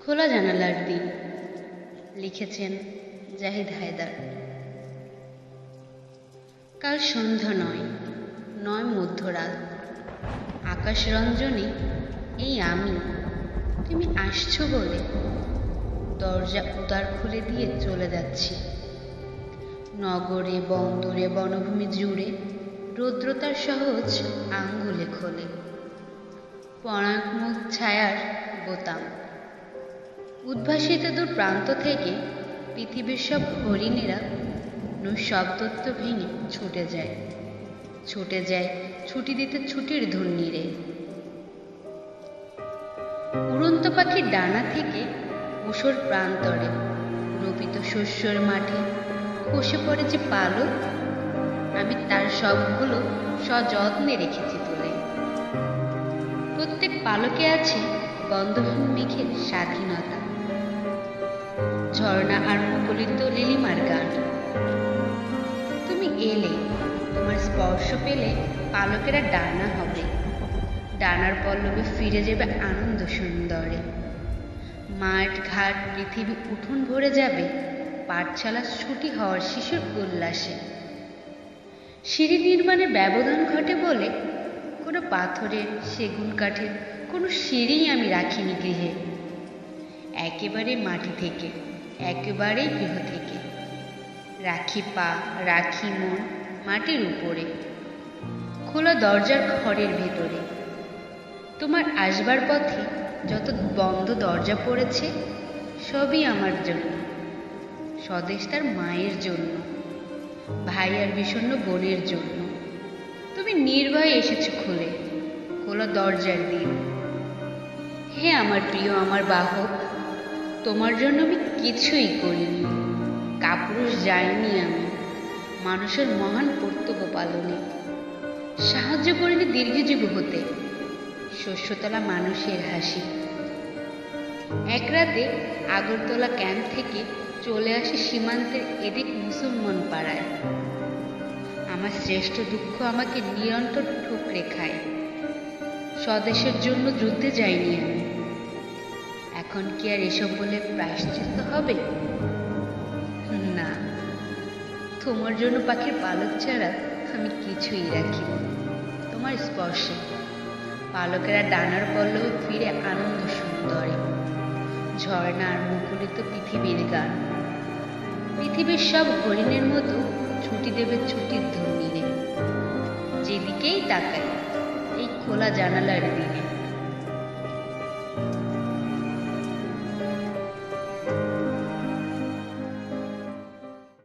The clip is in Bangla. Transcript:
খোলা জানালার দিন লিখেছেন জাহিদ হায়দার। কাল সন্ধ্যা নয় মধ্যরাত, আকাশ রঞ্জনে এই আমি, তুমি আসছো বলে দরজা উদার খুলে দিয়ে চলে যাচ্ছি। নগরে বন্দরে বনভূমি জুড়ে রৌদ্রতার সহজ আঙ্গুলে খোলে পরাঙ্গমুখ ছায়ার বোতাম। উদ্ভাসিত দূর প্রান্ত থেকে পৃথিবীর সব হরিণেরা শব্দত্ব ভেঙে ছুটে যায় ছুটি দিতে ছুটির ধুর্নিরে। উড়ন্ত পাখির ডানা থেকে ঊষর প্রান্তরে রোপিত শস্যর মাঠে খসে পড়ে যে পালক, আমি তার সবগুলো সযত্নে রেখেছি তুলে। প্রত্যেক পালকে আছে গন্ধহীন মেঘের স্বাধীনতা, ঝর্ণা আর মুকুলিত লিলিমার গান। তুমি এলে, তোমার স্পর্শ পেলে পালকেরা ডানা হবে, ডানার পল্লবে ফিরে যাবে আনন্দ সুন্দরে। মাঠ ঘাট পৃথিবী উঠোন ভরে যাবে পাঠশালা ছুটি হওয়ার শিশুর উল্লাসে। সিঁড়ি নির্মাণে ব্যবধান ঘটে বলে কোনো পাথরের সেগুন কাঠের কোনো সিঁড়িই আমি রাখিনি গৃহে। একেবারে মাটি থেকে, একেবারে গৃহ থেকে রাখি পা, রাখি মন মাটির উপরে, খোলা দরজার ঘরের ভেতরে। তোমার আসবার পথে যত বন্ধ দরজা পড়েছে সবই আমার জন্য, স্বদেশ তার মায়ের জন্য, ভাই আর বিষণ্ণ বোনের জন্য। তুমি নির্ভয়ে এসেছো খুলে খোলা দরজার দিন। হে আমার প্রিয়, আমার বাহক, তোমার জন্য আমি কিছুই করিনি, কাপুরুষ যাইনি আমি মানুষের মহান কর্তব্য পালনে। সাহায্য করিনি দীর্ঘজীবী হতে শস্যতলা মানুষের হাসি। এক রাতে আগরতলা ক্যাম্প থেকে চলে আসে সীমান্তের এদিক মুসলমান পাড়ায়। আমার শ্রেষ্ঠ দুঃখ আমাকে নিরন্তর ঠুকরে খায়। স্বদেশের জন্য যুদ্ধে যাইনি আমি, এখন কি আর এসব বলে প্রায়শ্চিত্ত হবে? না, তোমার জন্য পাখির পালক ছাড়া আমি কিছুই রাখি। তোমার স্পর্শে পালকেরা ডানার পল্লবে ফিরে আনন্দ সুন্দরে, ঝর্ণা আর মুকুলিত পৃথিবীর গান। পৃথিবীর সব হরিণের মতো ছুটি দেবে ছুটির ধর্মীরে, যেদিকেই তাকাই এই খোলা জানালার দিনে।